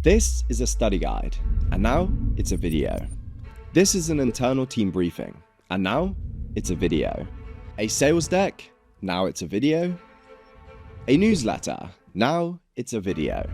This is a study guide, and now it's a video. This is an internal team briefing, and now it's a video. A sales deck, now it's a video. A newsletter, now it's a video.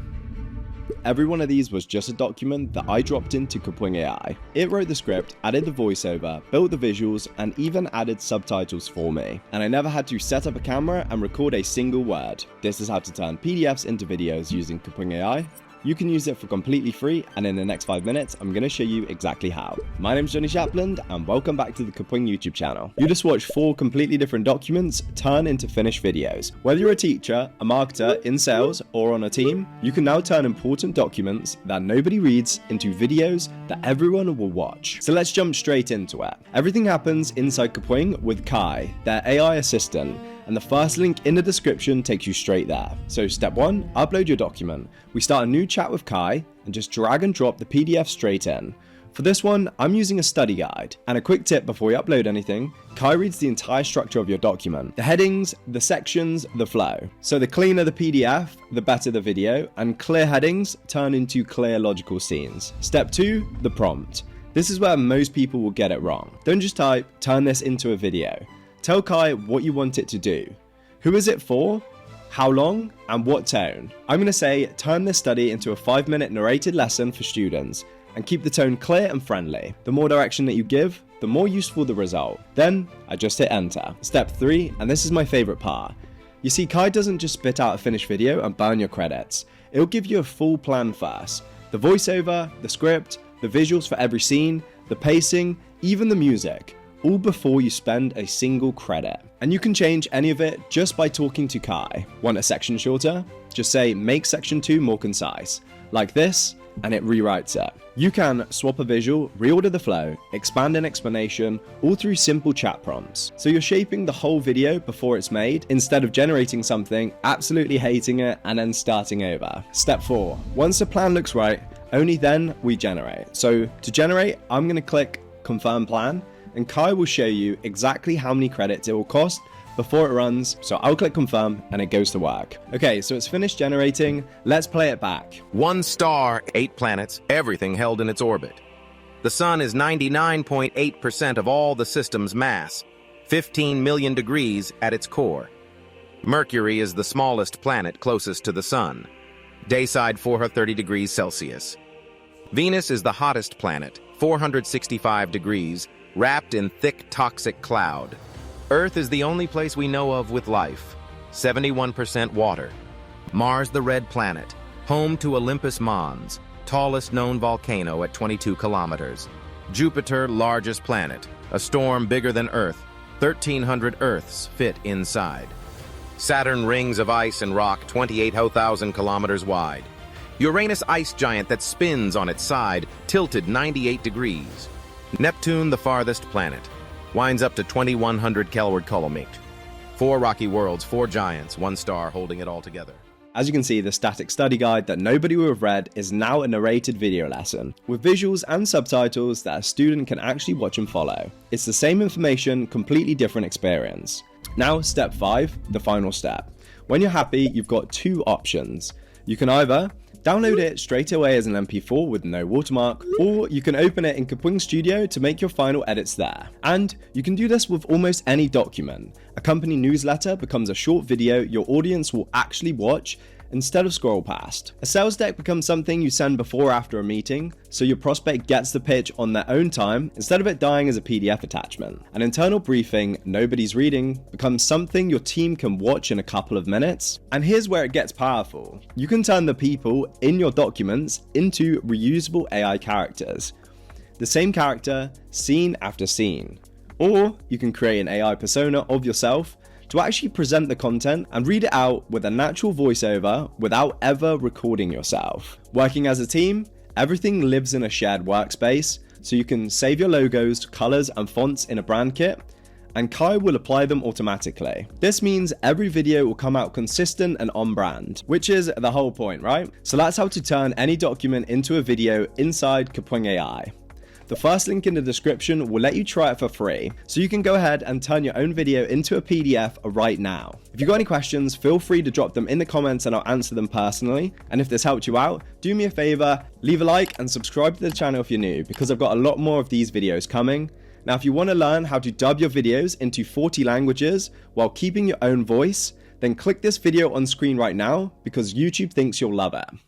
Every one of these was just a document that I dropped into Kapwing AI. It wrote the script, added the voiceover, built the visuals, and even added subtitles for me. And I never had to set up a camera and record a single word. This is how to turn PDFs into videos using Kapwing AI. You can use it for completely free, and in the next 5 minutes, I'm going to show you exactly how. My name's Johnny Shapland, and welcome back to the Kapwing YouTube channel. You just watched 4 completely different documents turn into finished videos. Whether you're a teacher, a marketer, in sales, or on a team, you can now turn important documents that nobody reads into videos that everyone will watch. So let's jump straight into it. Everything happens inside Kapwing with Kai, their AI assistant, and the first link in the description takes you straight there. So step 1, upload your document. We start a new chat with Kai and just drag and drop the PDF straight in. For this one, I'm using a study guide. And a quick tip before you upload anything, Kai reads the entire structure of your document. The headings, the sections, the flow. So the cleaner the PDF, the better the video, and clear headings turn into clear logical scenes. Step 2, the prompt. This is where most people will get it wrong. Don't just type, turn this into a video. Tell Kai what you want it to do. Who is it for? How long? And what tone? I'm going to say, turn this study into a 5-minute narrated lesson for students, and keep the tone clear and friendly. The more direction that you give, the more useful the result. Then, I just hit enter. Step 3, and this is my favorite part. You see, Kai doesn't just spit out a finished video and burn your credits. It'll give you a full plan first. The voiceover, the script, the visuals for every scene, the pacing, even the music. All before you spend a single credit. And you can change any of it just by talking to Kai. Want a section shorter? Just say, make section 2 more concise. Like this, and it rewrites it. You can swap a visual, reorder the flow, expand an explanation, all through simple chat prompts. So you're shaping the whole video before it's made, instead of generating something, absolutely hating it, and then starting over. Step 4, once the plan looks right, only then we generate. So to generate, I'm gonna click confirm plan, and Kai will show you exactly how many credits it will cost before it runs. So I'll click confirm and it goes to work. Okay, so it's finished generating. Let's play it back. 1 star, 8 planets, everything held in its orbit. The sun is 99.8% of all the system's mass, 15 million degrees at its core. Mercury is the smallest planet closest to the sun. Dayside 430 degrees Celsius. Venus is the hottest planet, 465 degrees, wrapped in thick toxic cloud. Earth is the only place we know of with life, 71% water. Mars, the red planet, home to Olympus Mons, tallest known volcano at 22 kilometers. Jupiter, largest planet, a storm bigger than Earth, 1,300 Earths fit inside. Saturn, rings of ice and rock, 28,000 kilometers wide. Uranus, ice giant that spins on its side, tilted 98 degrees. Neptune, the farthest planet, winds up to 2,100 kilometer. 4 rocky worlds, 4 giants, 1 star holding it all together. As you can see, the static study guide that nobody would have read is now a narrated video lesson, with visuals and subtitles that a student can actually watch and follow. It's the same information, completely different experience. Now, step 5, the final step. When you're happy, you've got 2 options. You can either download it straight away as an MP4 with no watermark, or you can open it in Kapwing Studio to make your final edits there. And you can do this with almost any document. A company newsletter becomes a short video your audience will actually watch instead of scroll past. A sales deck becomes something you send before or after a meeting, so your prospect gets the pitch on their own time instead of it dying as a PDF attachment. An internal briefing nobody's reading becomes something your team can watch in a couple of minutes. And here's where it gets powerful. You can turn the people in your documents into reusable AI characters. The same character, scene after scene. Or you can create an AI persona of yourself to actually present the content and read it out with a natural voiceover without ever recording yourself. Working as a team, everything lives in a shared workspace, so you can save your logos, colors, and fonts in a brand kit, and Kai will apply them automatically. This means every video will come out consistent and on brand, which is the whole point, right? So that's how to turn any document into a video inside Kapwing AI. The first link in the description will let you try it for free, so you can go ahead and turn your own video into a PDF right now. If you've got any questions, feel free to drop them in the comments and I'll answer them personally. And if this helped you out, do me a favor, leave a like and subscribe to the channel if you're new, because I've got a lot more of these videos coming. Now, if you want to learn how to dub your videos into 40 languages while keeping your own voice, then click this video on screen right now because YouTube thinks you'll love it.